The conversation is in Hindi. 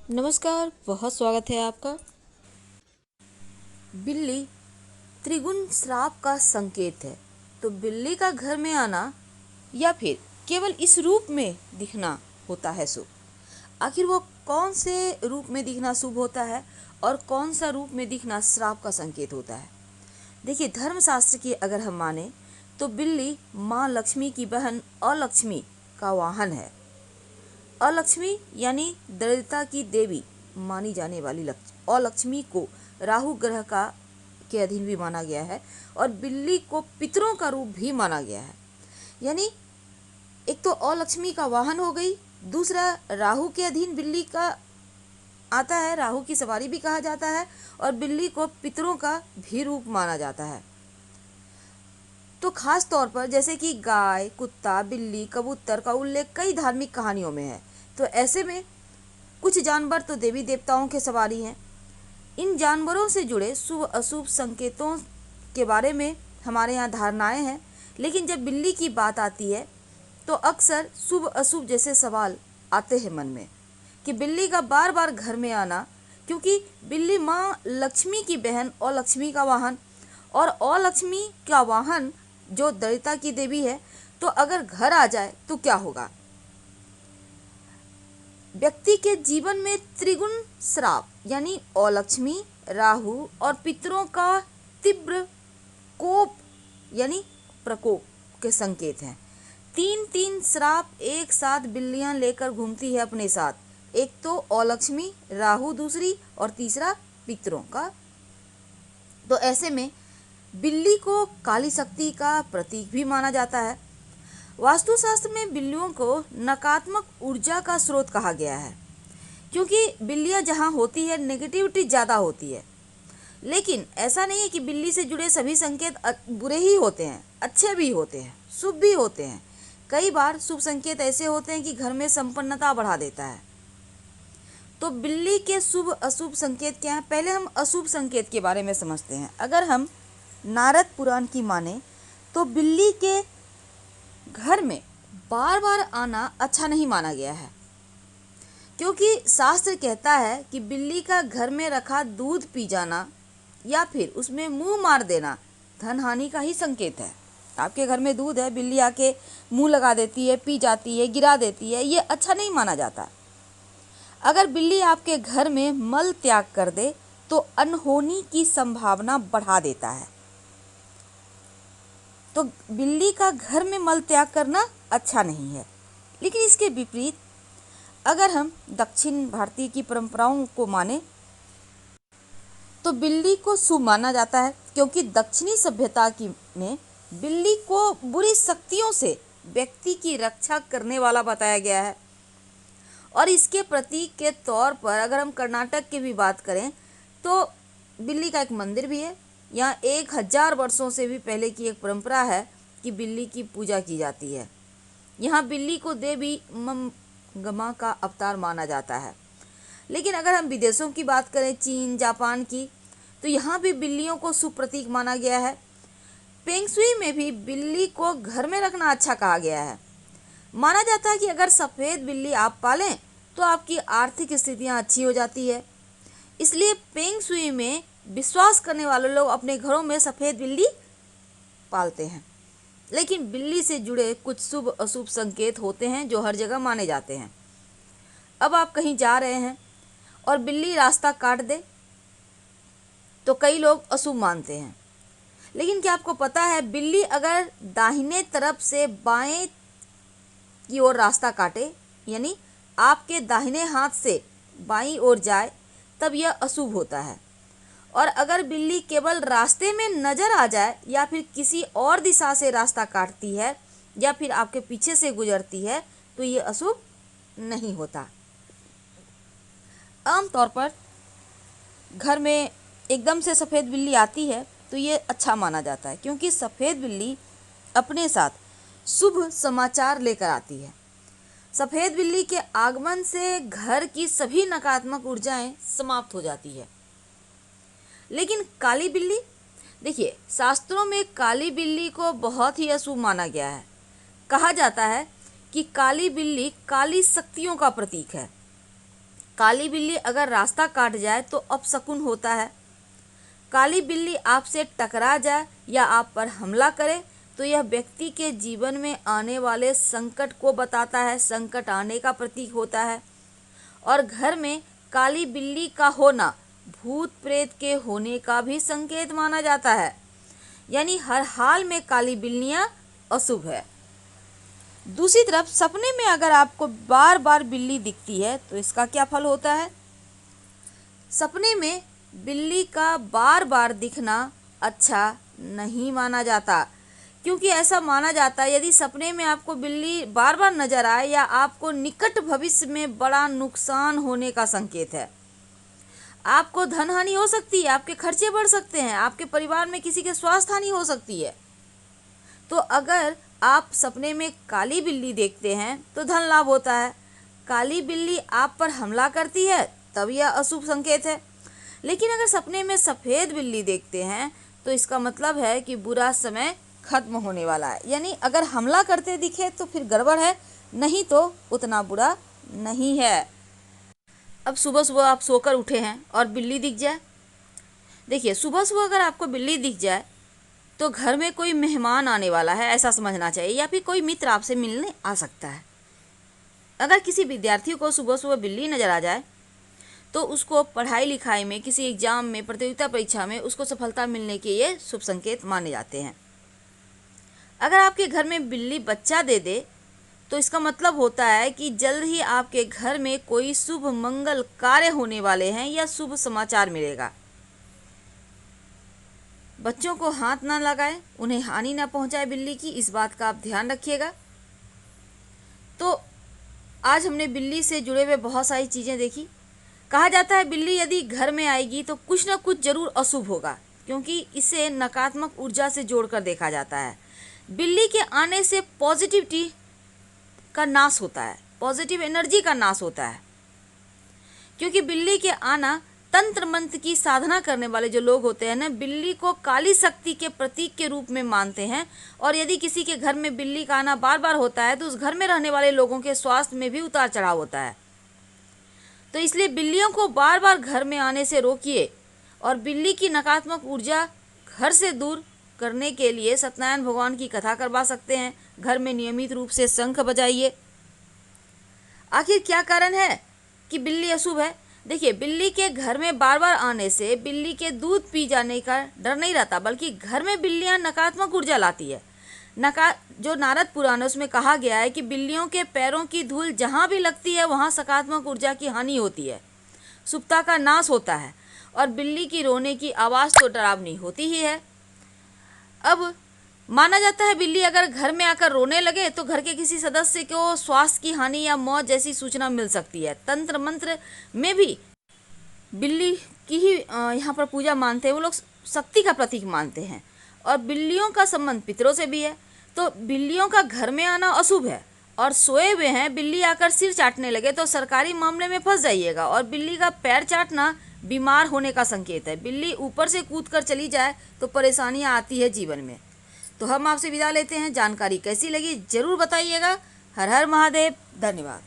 नमस्कार, बहुत स्वागत है आपका। बिल्ली त्रिगुण श्राप का संकेत है। तो बिल्ली का घर में आना या फिर केवल इस रूप में दिखना होता है शुभ। आखिर वो कौन से रूप में दिखना शुभ होता है और कौन सा रूप में दिखना श्राप का संकेत होता है। देखिए, धर्मशास्त्र की अगर हम माने तो बिल्ली माँ लक्ष्मी की बहन अलक्ष्मी का वाहन है। अलक्ष्मी यानी दरिद्रता की देवी मानी जाने वाली अलक्ष्मी को राहु ग्रह का के अधीन भी माना गया है और बिल्ली को पितरों का रूप भी माना गया है। यानी एक तो अलक्ष्मी का वाहन हो गई, दूसरा राहु के अधीन बिल्ली का आता है, राहु की सवारी भी कहा जाता है और बिल्ली को पितरों का भी रूप माना जाता है। तो खास तौर पर जैसे कि गाय, कुत्ता, बिल्ली, कबूतर का उल्लेख कई धार्मिक कहानियों में है। तो ऐसे में कुछ जानवर तो देवी देवताओं के सवारी हैं। इन जानवरों से जुड़े शुभ अशुभ संकेतों के बारे में हमारे यहाँ धारणाएं हैं, लेकिन जब बिल्ली की बात आती है तो अक्सर शुभ अशुभ जैसे सवाल आते हैं मन में कि बिल्ली का बार बार घर में आना, क्योंकि बिल्ली माँ लक्ष्मी की बहन और लक्ष्मी का वाहन और अलक्ष्मी का वाहन जो दरिद्रता की देवी है, तो अगर घर आ जाए तो क्या होगा। व्यक्ति के जीवन में त्रिगुण श्राप यानी अलक्ष्मी, राहु और पितरों का तीव्र कोप यानी प्रकोप के संकेत हैं। तीन तीन श्राप एक साथ बिल्लियां लेकर घूमती है अपने साथ, एक तो अलक्ष्मी, राहु दूसरी और तीसरा पितरों का। तो ऐसे में बिल्ली को काली शक्ति का प्रतीक भी माना जाता है। वास्तुशास्त्र में बिल्लियों को नकारात्मक ऊर्जा का स्रोत कहा गया है, क्योंकि बिल्लियां जहां होती है नेगेटिविटी ज़्यादा होती है। लेकिन ऐसा नहीं है कि बिल्ली से जुड़े सभी संकेत बुरे ही होते हैं, अच्छे भी होते हैं, शुभ भी होते हैं। कई बार शुभ संकेत ऐसे होते हैं कि घर में संपन्नता बढ़ा देता है। तो बिल्ली के शुभ अशुभ संकेत क्या हैं? पहले हम अशुभ संकेत के बारे में समझते हैं। अगर हम नारद पुराण की माने तो बिल्ली के घर में बार बार आना अच्छा नहीं माना गया है, क्योंकि शास्त्र कहता है कि बिल्ली का घर में रखा दूध पी जाना या फिर उसमें मुंह मार देना धन हानि का ही संकेत है। आपके घर में दूध है, बिल्ली आके मुंह लगा देती है, पी जाती है, गिरा देती है, ये अच्छा नहीं माना जाता। अगर बिल्ली आपके घर में मल त्याग कर दे तो अनहोनी की संभावना बढ़ा देता है। तो बिल्ली का घर में मल त्याग करना अच्छा नहीं है। लेकिन इसके विपरीत अगर हम दक्षिण भारतीय की परंपराओं को माने तो बिल्ली को शुभ माना जाता है, क्योंकि दक्षिणी सभ्यता की में बिल्ली को बुरी शक्तियों से व्यक्ति की रक्षा करने वाला बताया गया है। और इसके प्रतीक के तौर पर अगर हम कर्नाटक की भी बात करें तो बिल्ली का एक मंदिर भी है। यहाँ 1000 वर्षों से भी पहले की एक परंपरा है कि बिल्ली की पूजा की जाती है। यहाँ बिल्ली को देवी गमा का अवतार माना जाता है। लेकिन अगर हम विदेशों की बात करें, चीन, जापान की, तो यहाँ भी बिल्लियों को शुभ प्रतीक माना गया है। फेंग शुई में भी बिल्ली को घर में रखना अच्छा कहा गया है। माना जाता है कि अगर सफ़ेद बिल्ली आप पालें तो आपकी आर्थिक स्थितियाँ अच्छी हो जाती है। इसलिए फेंग शुई में विश्वास करने वाले लोग अपने घरों में सफ़ेद बिल्ली पालते हैं। लेकिन बिल्ली से जुड़े कुछ शुभ अशुभ संकेत होते हैं जो हर जगह माने जाते हैं। अब आप कहीं जा रहे हैं और बिल्ली रास्ता काट दे तो कई लोग अशुभ मानते हैं। लेकिन क्या आपको पता है, बिल्ली अगर दाहिने तरफ से बाएं की ओर रास्ता काटे, यानी आपके दाहिने हाथ से बाईं ओर जाए, तब यह अशुभ होता है। और अगर बिल्ली केवल रास्ते में नजर आ जाए या फिर किसी और दिशा से रास्ता काटती है या फिर आपके पीछे से गुजरती है तो ये अशुभ नहीं होता। आमतौर पर घर में एकदम से सफ़ेद बिल्ली आती है तो ये अच्छा माना जाता है, क्योंकि सफ़ेद बिल्ली अपने साथ शुभ समाचार लेकर आती है। सफ़ेद बिल्ली के आगमन से घर की सभी नकारात्मक ऊर्जाएं समाप्त हो जाती है। लेकिन काली बिल्ली, देखिए, शास्त्रों में काली बिल्ली को बहुत ही अशुभ माना गया है। कहा जाता है कि काली बिल्ली काली शक्तियों का प्रतीक है। काली बिल्ली अगर रास्ता काट जाए तो अपशकुन होता है। काली बिल्ली आपसे टकरा जाए या आप पर हमला करे तो यह व्यक्ति के जीवन में आने वाले संकट को बताता है, संकट आने का प्रतीक होता है। और घर में काली बिल्ली का होना भूत प्रेत के होने का भी संकेत माना जाता है, यानी हर हाल में काली बिल्लियां अशुभ है। दूसरी तरफ सपने में अगर आपको बार बार बिल्ली दिखती है तो इसका क्या फल होता है? सपने में बिल्ली का बार बार दिखना अच्छा नहीं माना जाता, क्योंकि ऐसा माना जाता है यदि सपने में आपको बिल्ली बार बार नजर आए या आपको निकट भविष्य में बड़ा नुकसान होने का संकेत है। आपको धन हानि हो सकती है, आपके खर्चे बढ़ सकते हैं, आपके परिवार में किसी के स्वास्थ्य हानि हो सकती है। तो अगर आप सपने में काली बिल्ली देखते हैं तो धन लाभ होता है। काली बिल्ली आप पर हमला करती है तब यह अशुभ संकेत है। लेकिन अगर सपने में सफ़ेद बिल्ली देखते हैं तो इसका मतलब है कि बुरा समय खत्म होने वाला है, यानी अगर हमला करते दिखे तो फिर गड़बड़ है, नहीं तो उतना बुरा नहीं है। अब सुबह सुबह आप सोकर उठे हैं और बिल्ली दिख जाए। देखिए, सुबह सुबह अगर आपको बिल्ली दिख जाए तो घर में कोई मेहमान आने वाला है ऐसा समझना चाहिए, या फिर कोई मित्र आपसे मिलने आ सकता है। अगर किसी विद्यार्थी को सुबह सुबह बिल्ली नज़र आ जाए तो उसको पढ़ाई लिखाई में, किसी एग्जाम में, प्रतियोगिता परीक्षा में उसको सफलता मिलने के ये शुभ संकेत माने जाते हैं। अगर आपके घर में बिल्ली बच्चा दे दे तो इसका मतलब होता है कि जल्द ही आपके घर में कोई शुभ मंगल कार्य होने वाले हैं या शुभ समाचार मिलेगा। बच्चों को हाथ ना लगाएं, उन्हें हानि ना पहुंचाए बिल्ली की, इस बात का आप ध्यान रखिएगा। तो आज हमने बिल्ली से जुड़े हुए बहुत सारी चीज़ें देखी। कहा जाता है बिल्ली यदि घर में आएगी तो कुछ ना कुछ जरूर अशुभ होगा, क्योंकि इसे नकारात्मक ऊर्जा से जोड़कर देखा जाता है। बिल्ली के आने से पॉजिटिविटी का नाश होता है, पॉजिटिव एनर्जी का नाश होता है, क्योंकि बिल्ली के आना, तंत्र मंत्र की साधना करने वाले जो लोग होते हैं ना, बिल्ली को काली शक्ति के प्रतीक के रूप में मानते हैं। और यदि किसी के घर में बिल्ली का आना बार बार होता है तो उस घर में रहने वाले लोगों के स्वास्थ्य में भी उतार चढ़ाव होता है। तो इसलिए बिल्लियों को बार बार घर में आने से रोकिए और बिल्ली की नकारात्मक ऊर्जा घर से दूर करने के लिए सत्यनारायण भगवान की कथा करवा सकते हैं। घर में नियमित रूप से शंख बजाइए। आखिर क्या कारण है कि बिल्ली अशुभ है? देखिए, बिल्ली के घर में बार बार आने से बिल्ली के दूध पी जाने का डर नहीं रहता, बल्कि घर में बिल्लियां नकारात्मक ऊर्जा लाती है। जो नारद पुराण है उसमें कहा गया है कि बिल्लियों के पैरों की धूल जहाँ भी लगती है वहाँ सकारात्मक ऊर्जा की हानि होती है, शुभता का नाश होता है। और बिल्ली की रोने की आवाज़ तो डरावनी होती ही है। अब माना जाता है बिल्ली अगर घर में आकर रोने लगे तो घर के किसी सदस्य को स्वास्थ्य की हानि या मौत जैसी सूचना मिल सकती है। तंत्र मंत्र में भी बिल्ली की ही यहाँ पर पूजा मानते हैं, वो लोग शक्ति का प्रतीक मानते हैं। और बिल्लियों का संबंध पितरों से भी है। तो बिल्लियों का घर में आना अशुभ है। और सोए हुए हैं, बिल्ली आकर सिर चाटने लगे तो सरकारी मामले में फंस जाइएगा। और बिल्ली का पैर चाटना बीमार होने का संकेत है। बिल्ली ऊपर से कूद कर चली जाए तो परेशानियां आती है जीवन में। तो हम आपसे विदा लेते हैं। जानकारी कैसी लगी जरूर बताइएगा। हर हर महादेव। धन्यवाद।